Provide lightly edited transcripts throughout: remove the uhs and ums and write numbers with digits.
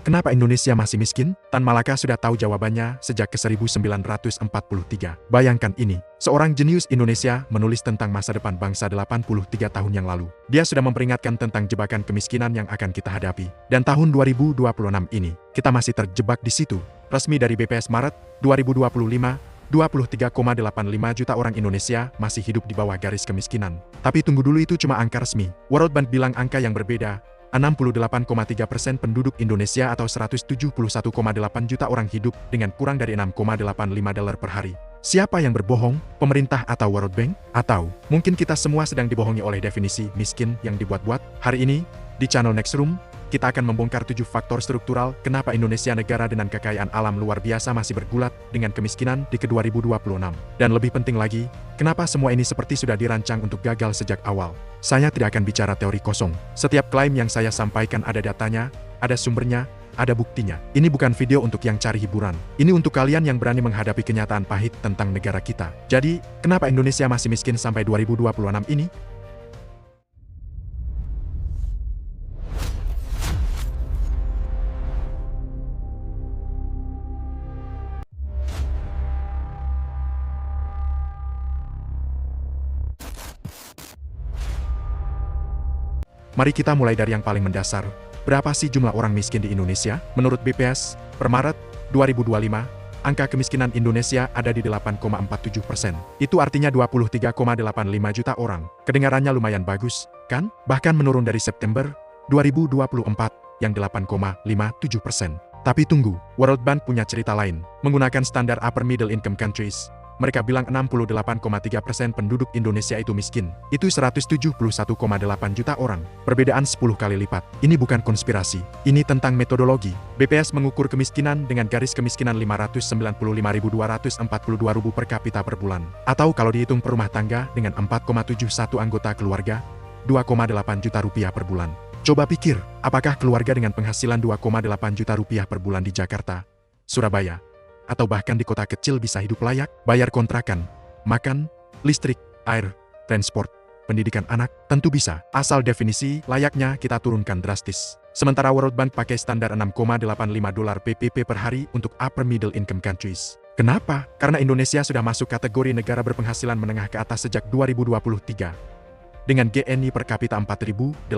Kenapa Indonesia masih miskin? Tan Malaka sudah tahu jawabannya sejak ke 1943. Bayangkan ini, seorang jenius Indonesia menulis tentang masa depan bangsa 83 tahun yang lalu. Dia sudah memperingatkan tentang jebakan kemiskinan yang akan kita hadapi. Dan tahun 2026 ini, kita masih terjebak di situ. Resmi dari BPS Maret 2025, 23,85 juta orang Indonesia masih hidup di bawah garis kemiskinan. Tapi tunggu dulu, itu cuma angka resmi. World Bank bilang angka yang berbeda. 68,3% penduduk Indonesia atau 171,8 juta orang hidup dengan kurang dari $6,85 per hari. Siapa yang berbohong? Pemerintah atau World Bank? Atau mungkin kita semua sedang dibohongi oleh definisi miskin yang dibuat-buat? Hari ini, di channel Nextroom, kita akan membongkar 7 faktor struktural kenapa Indonesia, negara dengan kekayaan alam luar biasa, masih bergulat dengan kemiskinan di ke-2026. Dan lebih penting lagi, kenapa semua ini seperti sudah dirancang untuk gagal sejak awal. Saya tidak akan bicara teori kosong. Setiap klaim yang saya sampaikan ada datanya, ada sumbernya, ada buktinya. Ini bukan video untuk yang cari hiburan. Ini untuk kalian yang berani menghadapi kenyataan pahit tentang negara kita. Jadi, kenapa Indonesia masih miskin sampai 2026 ini? Mari kita mulai dari yang paling mendasar. Berapa sih jumlah orang miskin di Indonesia? Menurut BPS, per Maret 2025, angka kemiskinan Indonesia ada di 8,47%. Itu artinya 23,85 juta orang. Kedengarannya lumayan bagus, kan? Bahkan menurun dari September 2024 yang 8,57%. Tapi tunggu, World Bank punya cerita lain. Menggunakan standar Upper Middle Income Countries, mereka bilang 68,3% penduduk Indonesia itu miskin. Itu 171,8 juta orang. Perbedaan 10 kali lipat. Ini bukan konspirasi. Ini tentang metodologi. BPS mengukur kemiskinan dengan garis kemiskinan 595.242 rupiah per kapita per bulan. Atau kalau dihitung per rumah tangga dengan 4,71 anggota keluarga, 2,8 juta rupiah per bulan. Coba pikir, apakah keluarga dengan penghasilan 2,8 juta rupiah per bulan di Jakarta, Surabaya, atau bahkan di kota kecil bisa hidup layak, bayar kontrakan, makan, listrik, air, transport, pendidikan anak? Tentu bisa, asal definisi layaknya kita turunkan drastis. Sementara World Bank pakai standar $6,85 PPP per hari untuk Upper Middle Income Countries. Kenapa? Karena Indonesia sudah masuk kategori negara berpenghasilan menengah ke atas sejak 2023. Dengan GNI per kapita $4.870.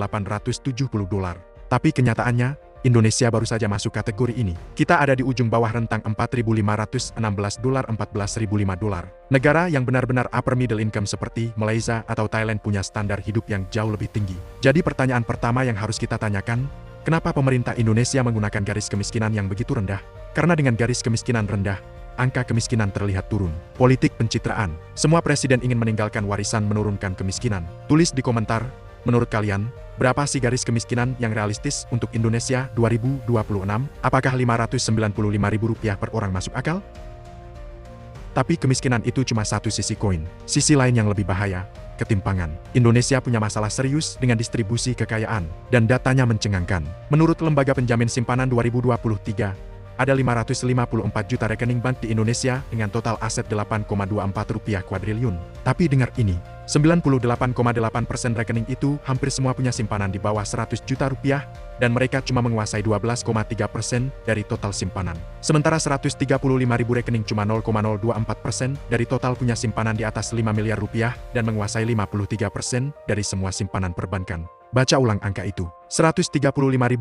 Tapi kenyataannya, Indonesia baru saja masuk kategori ini. Kita ada di ujung bawah rentang $4.516, $14.005. Negara yang benar-benar upper middle income seperti Malaysia atau Thailand punya standar hidup yang jauh lebih tinggi. Jadi pertanyaan pertama yang harus kita tanyakan, kenapa pemerintah Indonesia menggunakan garis kemiskinan yang begitu rendah? Karena dengan garis kemiskinan rendah, angka kemiskinan terlihat turun. Politik pencitraan. Semua presiden ingin meninggalkan warisan menurunkan kemiskinan. Tulis di komentar, menurut kalian, berapa sih garis kemiskinan yang realistis untuk Indonesia 2026? Apakah Rp595.000 per orang masuk akal? Tapi kemiskinan itu cuma satu sisi koin. Sisi lain yang lebih bahaya, ketimpangan. Indonesia punya masalah serius dengan distribusi kekayaan, dan datanya mencengangkan. Menurut Lembaga Penjamin Simpanan 2023, ada 554 juta rekening bank di Indonesia dengan total aset Rp8,24 kuadriliun. Tapi dengar ini, 98,8% rekening itu hampir semua punya simpanan di bawah Rp100 juta, dan mereka cuma menguasai 12,3% dari total simpanan. Sementara 135.000 rekening cuma 0,024% dari total punya simpanan di atas Rp5 miliar dan menguasai 53% dari semua simpanan perbankan. Baca ulang angka itu. 135.000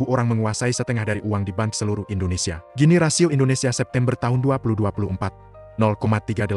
orang menguasai setengah dari uang di bank seluruh Indonesia. Gini rasio Indonesia September tahun 2024. 0,381.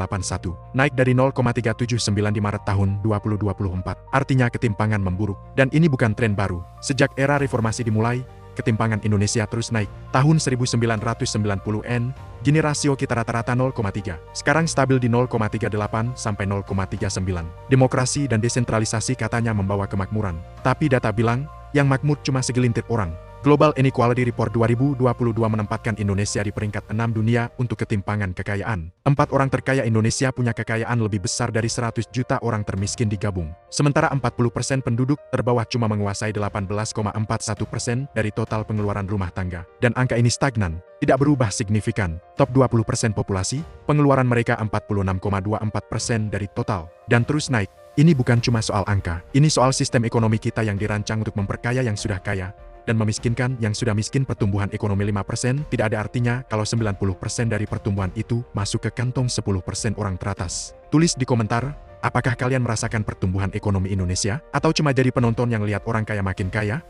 Naik dari 0,379 di Maret tahun 2024. Artinya ketimpangan memburuk. Dan ini bukan tren baru. Sejak era reformasi dimulai, ketimpangan Indonesia terus naik. Tahun 1990-an, gini rasio kita rata-rata 0,3. Sekarang stabil di 0,38 sampai 0,39. Demokrasi dan desentralisasi katanya membawa kemakmuran. Tapi data bilang, yang makmur cuma segelintir orang. Global Inequality Report 2022 menempatkan Indonesia di peringkat 6 dunia untuk ketimpangan kekayaan. 4 orang terkaya Indonesia punya kekayaan lebih besar dari 100 juta orang termiskin digabung. Sementara 40% penduduk terbawah cuma menguasai 18,41% dari total pengeluaran rumah tangga. Dan angka ini stagnan, tidak berubah signifikan. Top 20% populasi, pengeluaran mereka 46,24% dari total. Dan terus naik. Ini bukan cuma soal angka, ini soal sistem ekonomi kita yang dirancang untuk memperkaya yang sudah kaya, dan memiskinkan yang sudah miskin. Pertumbuhan ekonomi 5% tidak ada artinya kalau 90% dari pertumbuhan itu masuk ke kantong 10% orang teratas. Tulis di komentar, apakah kalian merasakan pertumbuhan ekonomi Indonesia, atau cuma jadi penonton yang lihat orang kaya makin kaya?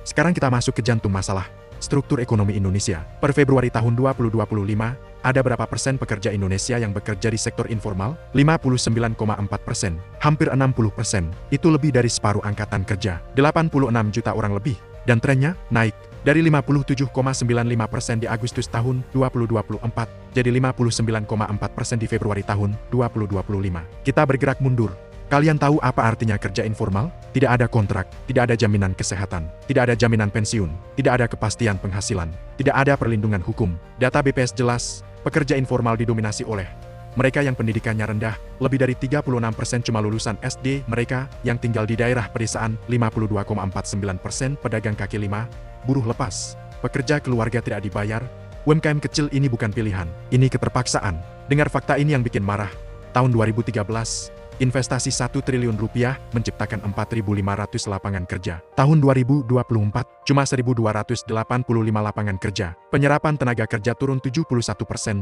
Sekarang kita masuk ke jantung masalah, struktur ekonomi Indonesia. Per Februari tahun 2025, ada berapa persen pekerja Indonesia yang bekerja di sektor informal? 59,4%. Hampir 60%. Itu lebih dari separuh angkatan kerja. 86 juta orang lebih. Dan trennya naik. Dari 57,95% di Agustus tahun 2024, jadi 59,4% di Februari tahun 2025. Kita bergerak mundur. Kalian tahu apa artinya kerja informal? Tidak ada kontrak, tidak ada jaminan kesehatan, tidak ada jaminan pensiun, tidak ada kepastian penghasilan, tidak ada perlindungan hukum. Data BPS jelas, pekerja informal didominasi oleh mereka yang pendidikannya rendah, lebih dari 36% cuma lulusan SD, mereka yang tinggal di daerah pedesaan, 52,49%, pedagang kaki lima, buruh lepas, pekerja keluarga tidak dibayar. UMKM kecil ini bukan pilihan, ini keterpaksaan. Dengar fakta ini yang bikin marah. Tahun 2013, investasi 1 triliun rupiah menciptakan 4.500 lapangan kerja. Tahun 2024, cuma 1.285 lapangan kerja. Penyerapan tenaga kerja turun 71%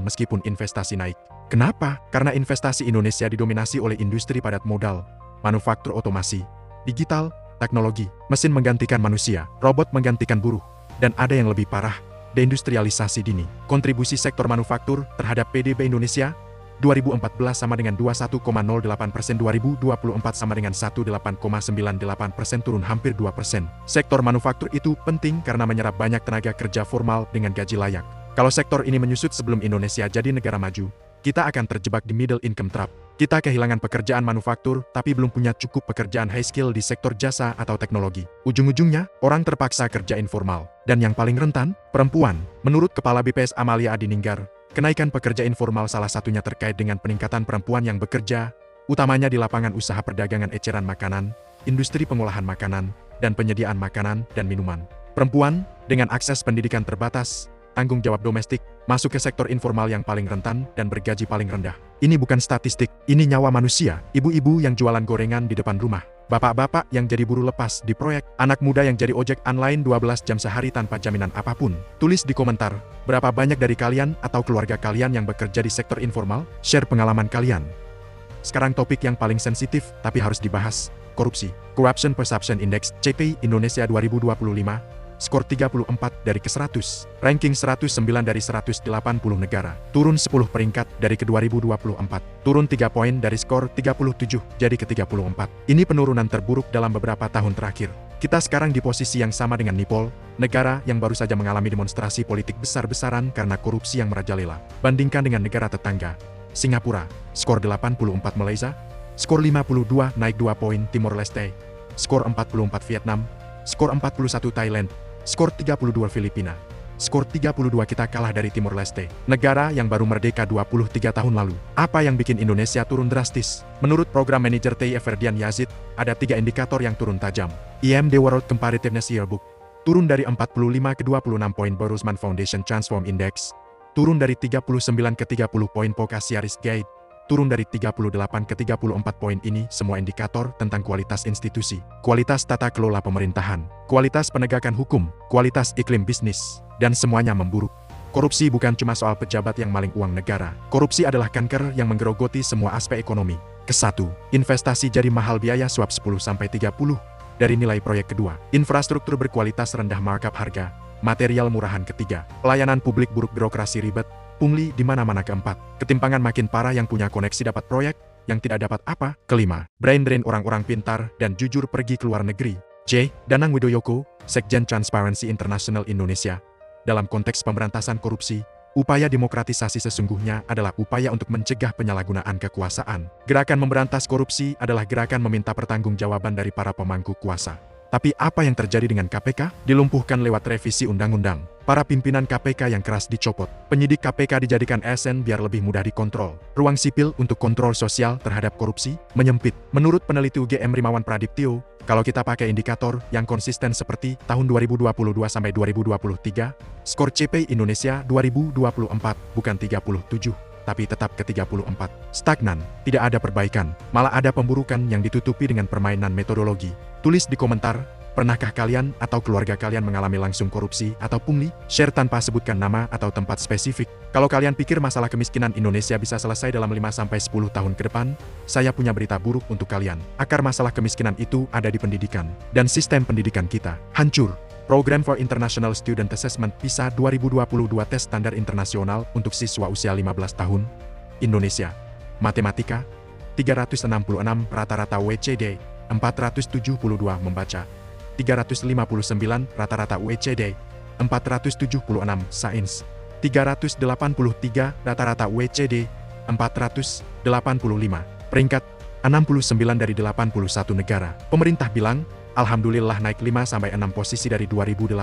meskipun investasi naik. Kenapa? Karena investasi Indonesia didominasi oleh industri padat modal, manufaktur otomasi, digital, teknologi, mesin menggantikan manusia, robot menggantikan buruh, dan ada yang lebih parah, deindustrialisasi dini. Kontribusi sektor manufaktur terhadap PDB Indonesia 2014 sama dengan 21,08%, 2024 sama dengan 18,98%, turun hampir 2%. Sektor manufaktur itu penting karena menyerap banyak tenaga kerja formal dengan gaji layak. Kalau sektor ini menyusut sebelum Indonesia jadi negara maju, kita akan terjebak di middle income trap. Kita kehilangan pekerjaan manufaktur, tapi belum punya cukup pekerjaan high skill di sektor jasa atau teknologi. Ujung-ujungnya, orang terpaksa kerja informal. Dan yang paling rentan, perempuan. Menurut Kepala BPS Amalia Adininggar, kenaikan pekerja informal salah satunya terkait dengan peningkatan perempuan yang bekerja, utamanya di lapangan usaha perdagangan eceran makanan, industri pengolahan makanan, dan penyediaan makanan dan minuman. Perempuan, dengan akses pendidikan terbatas, tanggung jawab domestik, masuk ke sektor informal yang paling rentan dan bergaji paling rendah. Ini bukan statistik, ini nyawa manusia. Ibu-ibu yang jualan gorengan di depan rumah, bapak-bapak yang jadi buruh lepas di proyek, anak muda yang jadi ojek online 12 jam sehari tanpa jaminan apapun. Tulis di komentar, berapa banyak dari kalian atau keluarga kalian yang bekerja di sektor informal? Share pengalaman kalian. Sekarang topik yang paling sensitif, tapi harus dibahas, korupsi. Corruption Perception Index, CPI Indonesia 2025, skor 34 dari ke-100, ranking 109 dari 180 negara, turun 10 peringkat dari ke-2024, turun 3 poin dari skor 37 jadi ke-34. Ini penurunan terburuk dalam beberapa tahun terakhir. Kita sekarang di posisi yang sama dengan Nepal, negara yang baru saja mengalami demonstrasi politik besar-besaran karena korupsi yang merajalela. Bandingkan dengan negara tetangga, Singapura, skor 84 Malaysia, skor 52 naik 2 poin Timor Leste, skor 44 Vietnam, skor 41 Thailand, skor 32 Filipina, skor 32 kita kalah dari Timor Leste, negara yang baru merdeka 23 tahun lalu. Apa yang bikin Indonesia turun drastis? Menurut program manajer TI Ferdian Yazid, ada 3 indikator yang turun tajam. IMD World Competitiveness Yearbook, turun dari 45 ke 26 poin. Borusman Foundation Transform Index, turun dari 39 ke 30 poin. POCA Risk Guide, turun dari 38 ke 34 poin. Ini semua indikator tentang kualitas institusi, kualitas tata kelola pemerintahan, kualitas penegakan hukum, kualitas iklim bisnis, dan semuanya memburuk. Korupsi bukan cuma soal pejabat yang maling uang negara. Korupsi adalah kanker yang menggerogoti semua aspek ekonomi. Ke-1, investasi jadi mahal, biaya suap 10-30 dari nilai proyek. Kedua, infrastruktur berkualitas rendah, markup harga, material murahan. Ketiga, pelayanan publik buruk, birokrasi ribet, pungli di mana-mana. Keempat, ketimpangan makin parah, yang punya koneksi dapat proyek, yang tidak dapat apa. Kelima, brain drain, orang-orang pintar dan jujur pergi ke luar negeri. J. Danang Widoyoko, Sekjen Transparency International Indonesia. Dalam konteks pemberantasan korupsi, upaya demokratisasi sesungguhnya adalah upaya untuk mencegah penyalahgunaan kekuasaan. Gerakan memberantas korupsi adalah gerakan meminta pertanggungjawaban dari para pemangku kuasa. Tapi apa yang terjadi dengan KPK? Dilumpuhkan lewat revisi undang-undang. Para pimpinan KPK yang keras dicopot. Penyidik KPK dijadikan ASN biar lebih mudah dikontrol. Ruang sipil untuk kontrol sosial terhadap korupsi menyempit. Menurut peneliti UGM Rimawan Pradiptyo, kalau kita pakai indikator yang konsisten seperti tahun 2022 sampai 2023, skor CPI Indonesia 2024 bukan 37. Tapi tetap ke 34. Stagnan, tidak ada perbaikan, malah ada pemburukan yang ditutupi dengan permainan metodologi. Tulis di komentar, Pernahkah kalian atau keluarga kalian mengalami langsung korupsi atau pungli? Share tanpa sebutkan nama atau tempat spesifik. Kalau kalian pikir masalah kemiskinan Indonesia bisa selesai dalam 5-10 tahun ke depan, saya punya berita buruk untuk kalian. Akar masalah kemiskinan itu ada di pendidikan, dan sistem pendidikan kita hancur. Program for International Student Assessment PISA 2022 tes standar internasional untuk siswa usia 15 tahun. Indonesia. Matematika, 366 rata-rata WCD, 472 membaca. 359 rata-rata WCD, 476 sains, 383 rata-rata WCD, 485, peringkat 69 dari 81 negara. Pemerintah bilang, alhamdulillah naik 5-6 posisi dari 2018,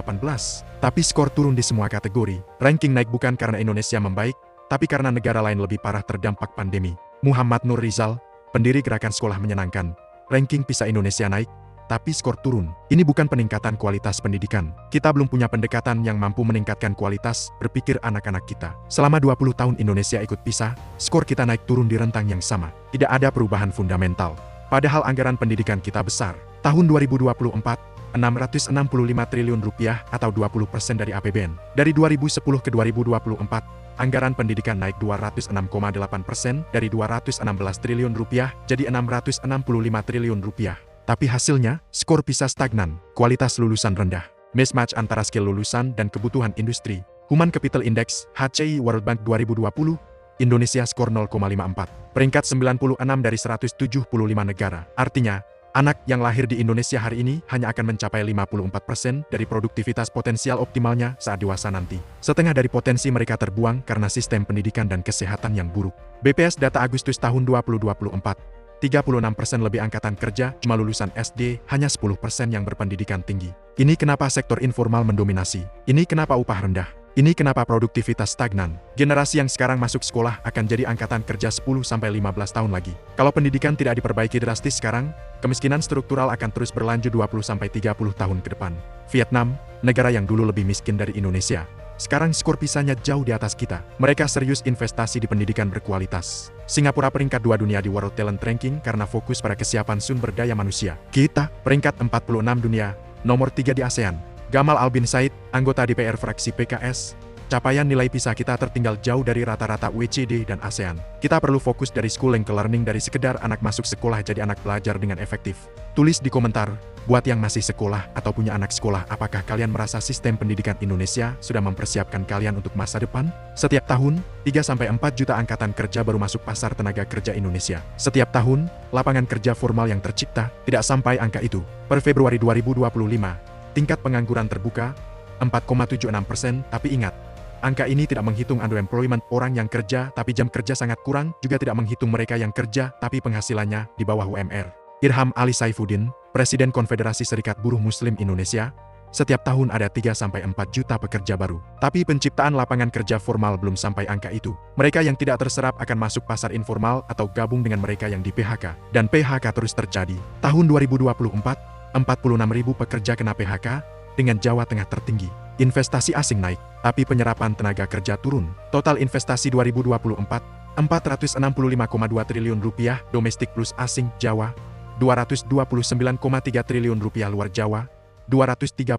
tapi skor turun di semua kategori. Ranking naik bukan karena Indonesia membaik, tapi karena negara lain lebih parah terdampak pandemi. Muhammad Nur Rizal, pendiri Gerakan Sekolah Menyenangkan, ranking PISA Indonesia naik, tapi skor turun. Ini bukan peningkatan kualitas pendidikan. Kita belum punya pendekatan yang mampu meningkatkan kualitas berpikir anak-anak kita. Selama 20 tahun Indonesia ikut PISA, skor kita naik turun di rentang yang sama. Tidak ada perubahan fundamental. Padahal anggaran pendidikan kita besar. Tahun 2024, 665 triliun rupiah atau 20% dari APBN. Dari 2010 ke 2024, anggaran pendidikan naik 206,8% dari 216 triliun rupiah jadi 665 triliun rupiah. Tapi hasilnya, skor PISA stagnan, kualitas lulusan rendah, mismatch antara skill lulusan dan kebutuhan industri. Human Capital Index, HCI World Bank 2020, Indonesia skor 0,54, peringkat 96 dari 175 negara. Artinya, anak yang lahir di Indonesia hari ini hanya akan mencapai 54% dari produktivitas potensial optimalnya saat dewasa nanti. Setengah dari potensi mereka terbuang karena sistem pendidikan dan kesehatan yang buruk. BPS data Agustus tahun 2024. 36% lebih angkatan kerja cuma lulusan SD, hanya 10% yang berpendidikan tinggi. Ini kenapa sektor informal mendominasi? Ini kenapa upah rendah? Ini kenapa produktivitas stagnan? Generasi yang sekarang masuk sekolah akan jadi angkatan kerja 10-15 tahun lagi. Kalau pendidikan tidak diperbaiki drastis sekarang, kemiskinan struktural akan terus berlanjut 20-30 tahun ke depan. Vietnam, negara yang dulu lebih miskin dari Indonesia, sekarang skor PISA-nya jauh di atas kita. Mereka serius investasi di pendidikan berkualitas. Singapura peringkat 2 dunia di World Talent Ranking karena fokus pada kesiapan sumber daya manusia. Kita, peringkat 46 dunia, nomor 3 di ASEAN. Gamal Albin Said, anggota DPR fraksi PKS, capaian nilai PISA kita tertinggal jauh dari rata-rata OECD dan ASEAN. Kita perlu fokus dari schooling ke learning dari sekedar anak masuk sekolah jadi anak belajar dengan efektif. Tulis di komentar, buat yang masih sekolah atau punya anak sekolah, apakah kalian merasa sistem pendidikan Indonesia sudah mempersiapkan kalian untuk masa depan? Setiap tahun, 3-4 juta angkatan kerja baru masuk pasar tenaga kerja Indonesia. Setiap tahun, lapangan kerja formal yang tercipta tidak sampai angka itu. Per Februari 2025, tingkat pengangguran terbuka 4,76%, tapi ingat, angka ini tidak menghitung underemployment orang yang kerja tapi jam kerja sangat kurang, juga tidak menghitung mereka yang kerja tapi penghasilannya di bawah UMR. Irham Ali Saifuddin, Presiden Konfederasi Serikat Buruh Muslim Indonesia, setiap tahun ada 3-4 juta pekerja baru. Tapi penciptaan lapangan kerja formal belum sampai angka itu. Mereka yang tidak terserap akan masuk pasar informal atau gabung dengan mereka yang di PHK. Dan PHK terus terjadi. Tahun 2024, 46.000 pekerja kena PHK, dengan Jawa Tengah tertinggi. Investasi asing naik, tapi penyerapan tenaga kerja turun. Total investasi 2024, 465,2 triliun rupiah domestik plus asing Jawa, 229,3 triliun rupiah luar Jawa, 235,9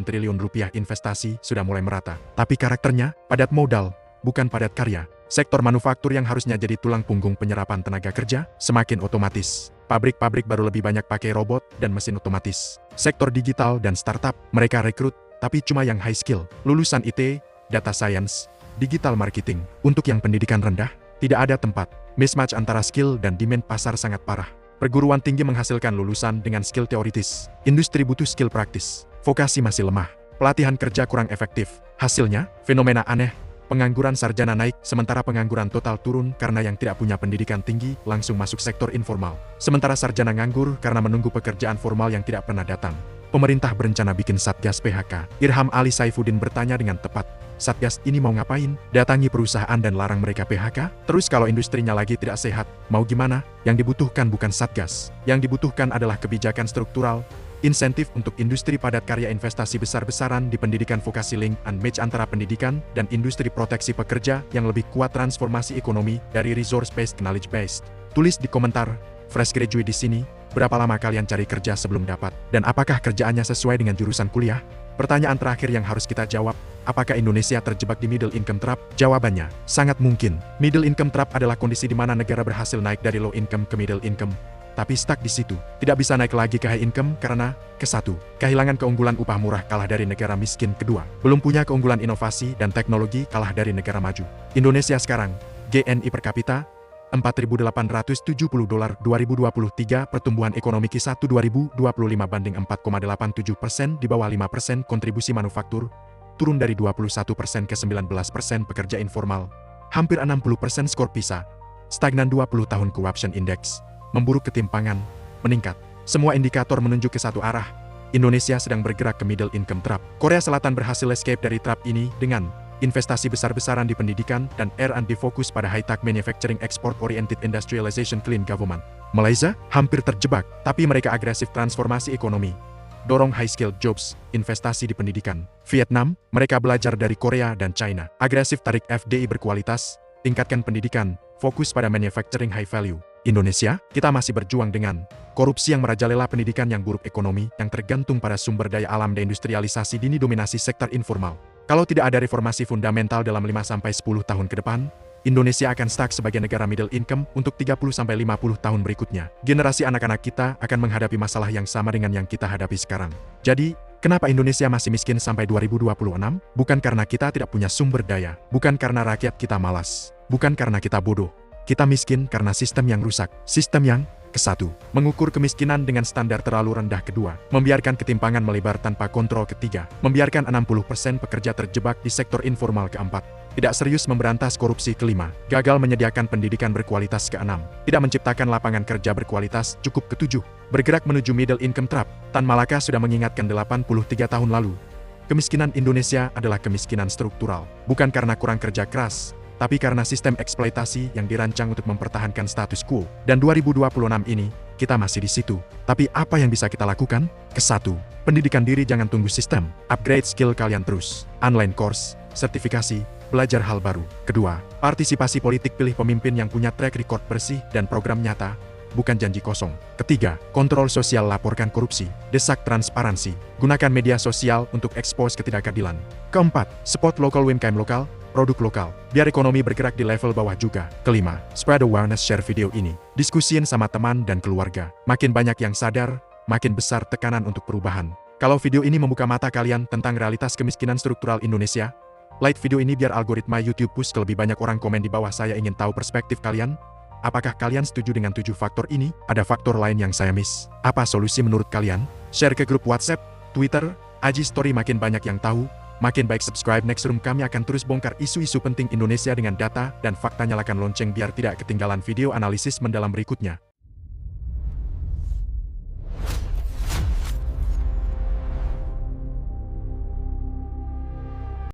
triliun rupiah investasi sudah mulai merata. Tapi karakternya, padat modal, bukan padat karya. Sektor manufaktur yang harusnya jadi tulang punggung penyerapan tenaga kerja, semakin otomatis. Pabrik-pabrik baru lebih banyak pakai robot dan mesin otomatis. Sektor digital dan startup, mereka rekrut, tapi cuma yang high skill. Lulusan IT, data science, digital marketing. Untuk yang pendidikan rendah, tidak ada tempat. Mismatch antara skill dan demand pasar sangat parah. Perguruan tinggi menghasilkan lulusan dengan skill teoritis. Industri butuh skill praktis. Vokasi masih lemah. Pelatihan kerja kurang efektif. Hasilnya, fenomena aneh. Pengangguran sarjana naik, sementara pengangguran total turun karena yang tidak punya pendidikan tinggi langsung masuk sektor informal. Sementara sarjana nganggur karena menunggu pekerjaan formal yang tidak pernah datang. Pemerintah berencana bikin Satgas PHK. Irham Ali Saifuddin bertanya dengan tepat, Satgas ini mau ngapain? Datangi perusahaan dan larang mereka PHK? Terus kalau industrinya lagi tidak sehat, mau gimana? Yang dibutuhkan bukan Satgas. Yang dibutuhkan adalah kebijakan struktural, insentif untuk industri padat karya, investasi besar-besaran di pendidikan vokasi, link and match antara pendidikan dan industri, proteksi pekerja yang lebih kuat, transformasi ekonomi dari resource-based ke knowledge-based. Tulis di komentar, fresh graduate di sini, Berapa lama kalian cari kerja sebelum dapat? Dan apakah kerjaannya sesuai dengan jurusan kuliah? Pertanyaan terakhir yang harus kita jawab, apakah Indonesia terjebak di middle income trap? Jawabannya, sangat mungkin. Middle income trap adalah kondisi di mana negara berhasil naik dari low income ke middle income, tapi stuck di situ. Tidak bisa naik lagi ke high income karena, ke-1, kehilangan keunggulan upah murah kalah dari negara miskin. Kedua, belum punya keunggulan inovasi dan teknologi kalah dari negara maju. Indonesia sekarang, GNI per kapita, $4.870 2023, pertumbuhan ekonomi Q1 2025 banding 4,87%, di bawah 5%, kontribusi manufaktur, turun dari 21% ke 19%, pekerja informal, hampir 60%, skor PISA, stagnan 20 tahun, corruption index, memburuk, ketimpangan, meningkat. Semua indikator menunjuk ke satu arah, Indonesia sedang bergerak ke middle income trap. Korea Selatan berhasil escape dari trap ini dengan investasi besar-besaran di pendidikan dan R&D fokus pada high-tech manufacturing, export-oriented industrialization, clean government. Malaysia hampir terjebak, tapi mereka agresif transformasi ekonomi, dorong high-skilled jobs, investasi di pendidikan. Vietnam, mereka belajar dari Korea dan China, agresif tarik FDI berkualitas, tingkatkan pendidikan, fokus pada manufacturing high value. Indonesia, kita masih berjuang dengan korupsi yang merajalela, pendidikan yang buruk, ekonomi yang tergantung pada sumber daya alam, dan industrialisasi dini, dominasi sektor informal. Kalau tidak ada reformasi fundamental dalam 5-10 tahun ke depan, Indonesia akan stuck sebagai negara middle income untuk 30-50 tahun berikutnya. Generasi anak-anak kita akan menghadapi masalah yang sama dengan yang kita hadapi sekarang. Jadi, kenapa Indonesia masih miskin sampai 2026? Bukan karena kita tidak punya sumber daya, bukan karena rakyat kita malas, bukan karena kita bodoh. Kita miskin karena sistem yang rusak, sistem yang ke-1, mengukur kemiskinan dengan standar terlalu rendah. Kedua, membiarkan ketimpangan melebar tanpa kontrol. Ketiga, membiarkan 60% pekerja terjebak di sektor informal. Keempat, tidak serius memberantas korupsi. Kelima, gagal menyediakan pendidikan berkualitas. Keenam, tidak menciptakan lapangan kerja berkualitas cukup. Ketujuh, bergerak menuju middle income trap. Tan Malaka sudah mengingatkan 83 tahun lalu. Kemiskinan Indonesia adalah kemiskinan struktural, bukan karena kurang kerja keras, tapi karena sistem eksploitasi yang dirancang untuk mempertahankan status quo. Dan 2026 ini, kita masih di situ. Tapi apa yang bisa kita lakukan? Ke-1, pendidikan diri, jangan tunggu sistem. Upgrade skill kalian terus. Online course, sertifikasi, belajar hal baru. Kedua, partisipasi politik, pilih pemimpin yang punya track record bersih dan program nyata, bukan janji kosong. Ketiga, kontrol sosial, laporkan korupsi, desak transparansi, gunakan media sosial untuk expose ketidakadilan. Keempat, support local UMKM lokal, produk lokal, biar ekonomi bergerak di level bawah juga. Kelima, spread awareness, share video ini, diskusiin sama teman dan keluarga. Makin banyak yang sadar, makin besar tekanan untuk perubahan. Kalau video ini membuka mata kalian tentang realitas kemiskinan struktural Indonesia, like video ini biar algoritma YouTube push ke lebih banyak orang. Komen di bawah, saya ingin tahu perspektif kalian. Apakah kalian setuju dengan 7 faktor ini? Ada faktor lain yang saya miss? Apa solusi menurut kalian? Share ke grup WhatsApp, Twitter, IG Story, makin banyak yang tahu, makin baik. Subscribe Nextroom, kami akan terus bongkar isu-isu penting Indonesia dengan data dan fakta. Nyalakan lonceng biar tidak ketinggalan video analisis mendalam berikutnya.